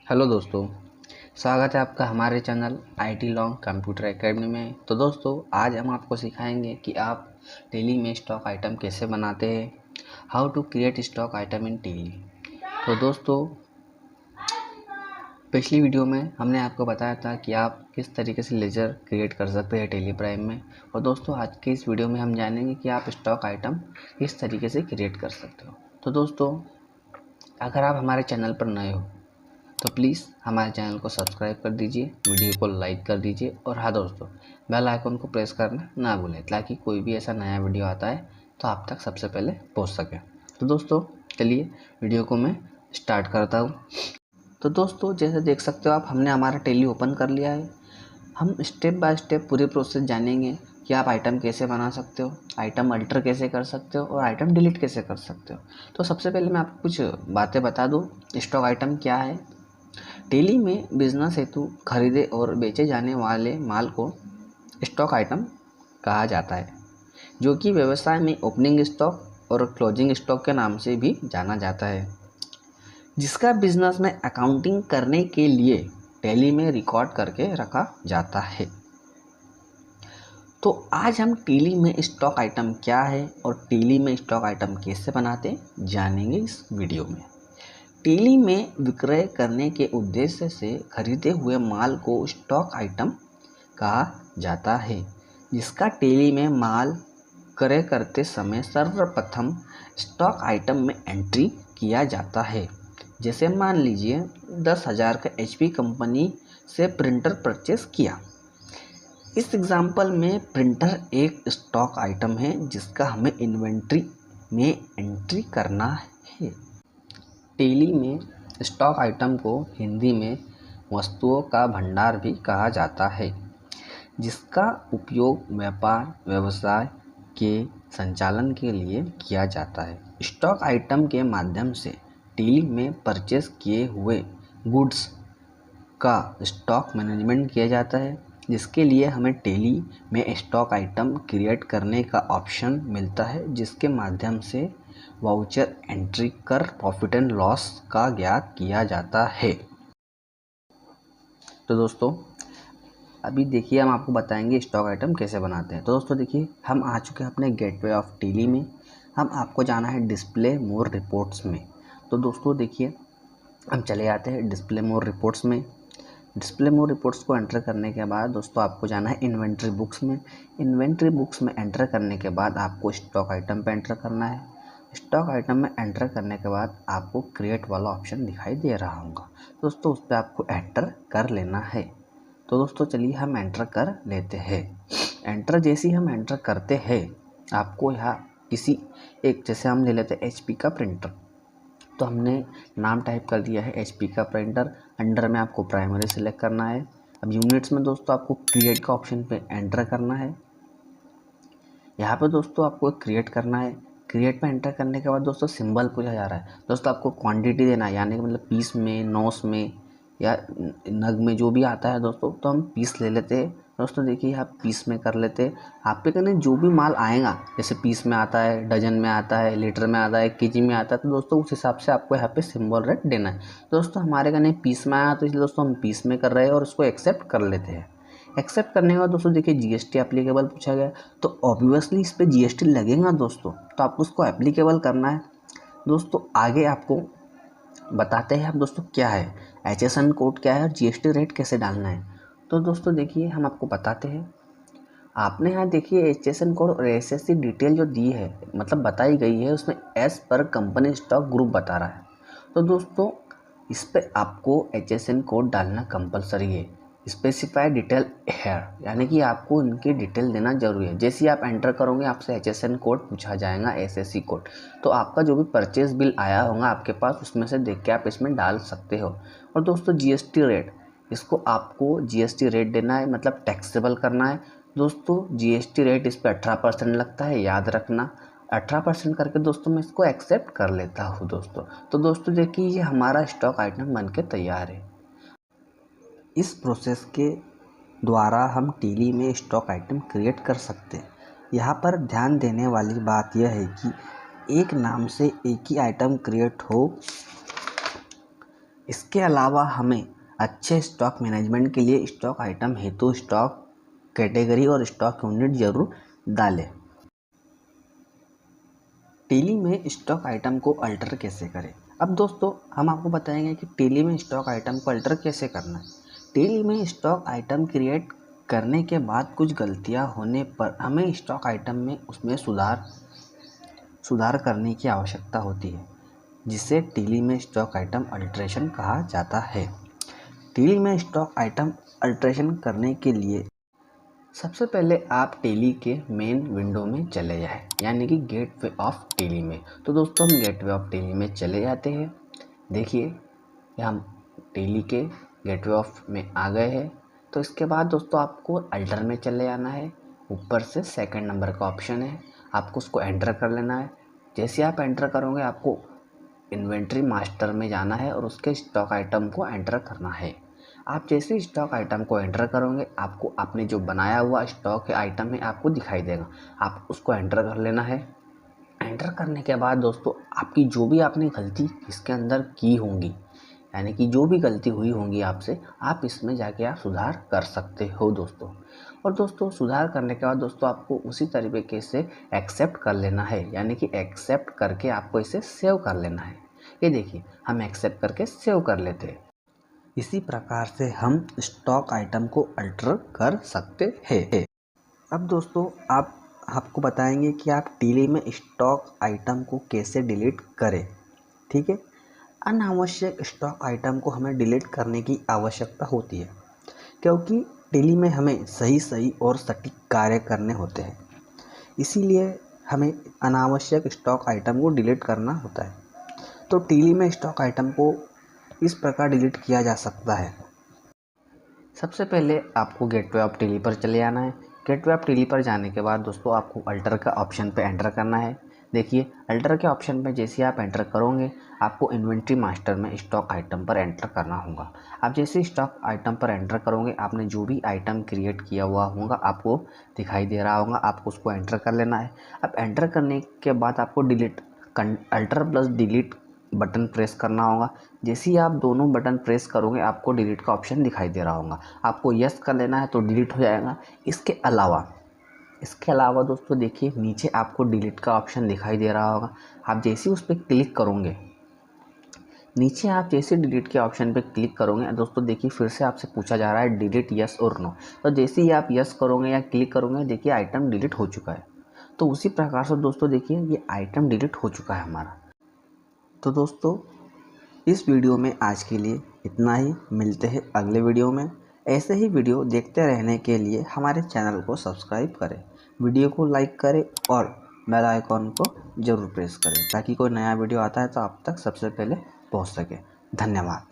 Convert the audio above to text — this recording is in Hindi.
हेलो दोस्तों, स्वागत है आपका हमारे channel IT long computer academy में। तो दोस्तों, आज हम आपको सिखाएंगे कि आप टेली में स्टॉक आइटम कैसे बनाते हैं, how to create stock item in Tally. तो दोस्तों, पिछली वीडियो में हमने आपको बताया था कि आप किस तरीके से लेजर क्रिएट कर सकते हैं टेली प्राइम में। और दोस्तों, आज के इस वीडियो में हम जानेंगे कि आप स्टॉक आइटम किस तरीके से क्रिएट कर सकते हो। तो दोस्तों, अगर आप हमारे चैनल पर नए हो तो प्लीज़ हमारे चैनल को सब्सक्राइब कर दीजिए, वीडियो को लाइक कर दीजिए और हाँ दोस्तों, बेल आइकन को प्रेस करना ना भूलें ताकि कोई भी ऐसा नया वीडियो आता है तो आप तक सबसे पहले पहुंच सके। तो दोस्तों, चलिए वीडियो को मैं स्टार्ट करता हूं। तो दोस्तों, जैसे देख सकते हो आप, हमने हमारा टेली ओपन कर लिया है। हम स्टेप बाय स्टेप पूरे प्रोसेस जानेंगे कि आप आइटम कैसे बना सकते हो, आइटम अल्टर कैसे कर सकते हो और आइटम डिलीट कैसे कर सकते हो। तो सबसे पहले मैं आपको कुछ बातें बता दूँ, स्टॉक आइटम क्या है। टेली में बिजनेस हेतु खरीदे और बेचे जाने वाले माल को स्टॉक आइटम कहा जाता है, जो कि व्यवसाय में ओपनिंग स्टॉक और क्लोजिंग स्टॉक के नाम से भी जाना जाता है, जिसका बिजनेस में अकाउंटिंग करने के लिए टेली में रिकॉर्ड करके रखा जाता है। तो आज हम टेली में स्टॉक आइटम क्या है और टेली में स्टॉक आइटम कैसे बनाते हैं जानेंगे इस वीडियो में। टेली में विक्रय करने के उद्देश्य से खरीदे हुए माल को स्टॉक आइटम कहा जाता है, जिसका टेली में माल क्रय करते समय सर्वप्रथम स्टॉक आइटम में एंट्री किया जाता है। जैसे मान लीजिए 10,000 का HP कंपनी से प्रिंटर परचेस किया। इस एग्जाम्पल में प्रिंटर एक स्टॉक आइटम है जिसका हमें इन्वेंट्री में एंट्री करना है। टेली में स्टॉक आइटम को हिंदी में वस्तुओं का भंडार भी कहा जाता है, जिसका उपयोग व्यापार व्यवसाय के संचालन के लिए किया जाता है। स्टॉक आइटम के माध्यम से टेली में परचेस किए हुए गुड्स का स्टॉक मैनेजमेंट किया जाता है, जिसके लिए हमें टेली में स्टॉक आइटम क्रिएट करने का ऑप्शन मिलता है, जिसके माध्यम से वाउचर एंट्री कर प्रॉफिट एंड लॉस का ज्ञात किया जाता है। तो दोस्तों, अभी देखिए हम आपको बताएंगे स्टॉक आइटम कैसे बनाते हैं। तो दोस्तों देखिए, हम आ चुके हैं अपने गेटवे ऑफ टेली में। हम आपको जाना है डिस्प्ले मोर रिपोर्ट्स में। तो दोस्तों देखिए, हम चले आते हैं डिस्प्ले मोर रिपोर्ट्स में। डिस्प्ले मोर रिपोर्ट्स को एंटर करने के बाद दोस्तों आपको जाना है इन्वेंट्री बुक्स में। इन्वेंट्री बुक्स में एंटर करने के बाद आपको स्टॉक आइटम पे एंटर करना है। स्टॉक आइटम में एंटर करने के बाद आपको क्रिएट वाला ऑप्शन दिखाई दे रहा होगा दोस्तों, उस पर आपको एंटर कर लेना है। तो दोस्तों चलिए हम एंटर कर लेते हैं। एंटर जैसे ही हम एंटर करते हैं, आपको यहाँ किसी एक, जैसे हम ले लेते हैं HP का प्रिंटर। तो हमने नाम टाइप कर दिया है HP का प्रिंटर। अंडर में आपको प्राइमरी सेलेक्ट करना है। अब यूनिट्स में दोस्तों आपको क्रिएट का ऑप्शन पे एंटर करना है। यहाँ पे दोस्तों आपको क्रिएट करना है। क्रिएट में एंटर करने के बाद दोस्तों सिंबल पूछा जा रहा है। दोस्तों आपको क्वांटिटी देना है, यानी कि मतलब पीस में, नौस में या नग में, जो भी आता है दोस्तों। तो हम पीस ले लेते हैं दोस्तों। देखिए आप पीस में कर लेते हैं। आपके कहने जो भी माल आएगा, जैसे पीस में आता है, डजन में आता है, लीटर में आता है, केजी में आता है, तो दोस्तों उस हिसाब से आपको यहाँ पे सिंबल रेट देना है। दोस्तों हमारे कहने पीस में आया, तो इसलिए दोस्तों हम पीस में कर रहे हैं और उसको एक्सेप्ट कर लेते हैं। एक्सेप्ट करने के बाद दोस्तों देखिए GST एप्लीकेबल पूछा गया, तो ऑब्वियसली इस पर GST लगेगा दोस्तों, तो आपको उसको एप्लीकेबल करना है। दोस्तों आगे आपको बताते हैं हम दोस्तों क्या है HSN कोड क्या है और GST रेट कैसे डालना है। तो दोस्तों देखिए हम आपको बताते हैं। आपने यहाँ देखिए HSN कोड और SSC डिटेल जो दी है, मतलब बताई गई है, उसमें एस पर कंपनी स्टॉक ग्रुप बता रहा है। तो दोस्तों इस पर आपको HSN कोड डालना कंपलसरी है। स्पेसिफाई डिटेल है, यानी कि आपको इनकी डिटेल देना जरूरी है। जैसे ही आप एंटर करोगे आपसे HSN कोड पूछा जाएगा, SSC कोड। तो आपका जो भी परचेज बिल आया होगा आपके पास, उसमें से देख के आप इसमें डाल सकते हो। और दोस्तों GST रेट, इसको आपको GST रेट देना है, मतलब टैक्सेबल करना है। दोस्तों GST रेट इस पर 18% लगता है, याद रखना। 18% करके दोस्तों मैं इसको एक्सेप्ट कर लेता हूँ दोस्तों। तो दोस्तों देखिए ये हमारा स्टॉक आइटम बन के तैयार है। इस प्रोसेस के द्वारा हम टेली में स्टॉक आइटम क्रिएट कर सकते हैं। यहाँ पर ध्यान देने वाली बात यह है कि एक नाम से एक ही आइटम क्रिएट हो इसके अलावा हमें अच्छे स्टॉक मैनेजमेंट के लिए स्टॉक आइटम हेतु स्टॉक कैटेगरी और स्टॉक यूनिट जरूर डालें। टेली में स्टॉक आइटम को अल्टर कैसे करें। अब दोस्तों हम आपको बताएंगे कि टेली में स्टॉक आइटम को अल्टर कैसे करना है। टेली में स्टॉक आइटम क्रिएट करने के बाद कुछ गलतियां होने पर हमें स्टॉक आइटम में उसमें सुधार करने की आवश्यकता होती है, जिसे टेली में स्टॉक आइटम अल्ट्रेशन कहा जाता है। टेली में स्टॉक आइटम अल्ट्रेशन करने के लिए सबसे पहले आप टेली के मेन विंडो में चले जाएं, यानी कि गेटवे ऑफ टेली में। तो दोस्तों हम गेटवे ऑफ टेली में चले जाते हैं। देखिए हम टेली के गेटवे ऑफ में आ गए हैं। तो इसके बाद दोस्तों आपको अल्टर में चले जाना है। ऊपर से सेकंड नंबर का ऑप्शन है, आपको उसको एंटर कर लेना है। जैसे आप एंटर करोगे आपको इन्वेंट्री मास्टर में जाना है और उसके स्टॉक आइटम को एंटर करना है। आप जैसे ही स्टॉक आइटम को एंटर करोगे आपको आपने जो बनाया हुआ स्टॉक आइटम है आपको दिखाई देगा, आप उसको एंटर कर लेना है। एंटर करने के बाद दोस्तों आपकी जो भी आपने गलती इसके अंदर की होंगी, यानी कि जो भी गलती हुई होंगी आपसे, आप इसमें जाके आप सुधार कर सकते हो दोस्तों। और दोस्तों सुधार करने के बाद दोस्तों आपको उसी तरीके से एक्सेप्ट कर लेना है, यानी कि एक्सेप्ट करके आपको इसे सेव कर लेना है। ये देखिए हम एक्सेप्ट करके सेव कर लेते हैं। इसी प्रकार से हम स्टॉक आइटम को अल्टर कर सकते हैं। अब दोस्तों आपको बताएंगे कि आप टेली में स्टॉक आइटम को कैसे डिलीट करें। ठीक है, अनावश्यक स्टॉक आइटम को हमें डिलीट करने की आवश्यकता होती है, क्योंकि टेली में हमें सही और सटीक कार्य करने होते हैं। इसीलिए हमें अनावश्यक स्टॉक आइटम को डिलीट करना होता है। तो टेली में स्टॉक आइटम को इस प्रकार डिलीट किया जा सकता है। सबसे पहले आपको गेटवे ऑफ टेली पर चले आना है। गेटवे ऑफ टेली पर जाने के बाद दोस्तों आपको अल्टर का ऑप्शन पे एंटर करना है। देखिए अल्टर के ऑप्शन पे जैसे आप एंटर करोगे आपको इन्वेंट्री मास्टर में स्टॉक आइटम पर एंटर करना होगा। आप जैसे स्टॉक आइटम पर एंटर करोगे आपने जो भी आइटम क्रिएट किया हुआ होगा आपको दिखाई दे रहा होगा, आपको उसको एंटर कर लेना है। अब एंटर करने के बाद आपको alter plus delete button press करना होगा। जैसे ही आप दोनों बटन प्रेस करोगे आपको डिलीट का ऑप्शन दिखाई दे रहा होगा, आपको यस कर लेना है तो डिलीट हो जाएगा। इसके अलावा दोस्तों देखिए नीचे आपको डिलीट का ऑप्शन दिखाई दे रहा होगा। आप जैसे ही उस पर क्लिक करोगे, नीचे आप जैसे डिलीट के ऑप्शन पे क्लिक करोगे दोस्तों देखिए फिर से आपसे पूछा जा रहा है डिलीट यस और नो। तो जैसे ही आप यस करोगे या क्लिक करोगे देखिए आइटम डिलीट हो चुका है। तो उसी प्रकार से दोस्तों देखिए ये आइटम डिलीट हो चुका है हमारा। तो दोस्तों इस वीडियो में आज के लिए इतना ही। मिलते हैं अगले वीडियो में। ऐसे ही वीडियो देखते रहने के लिए हमारे चैनल को सब्सक्राइब करें, वीडियो को लाइक करें और बेल आइकॉन को ज़रूर प्रेस करें ताकि कोई नया वीडियो आता है तो आप तक सबसे पहले पहुंच सके। धन्यवाद।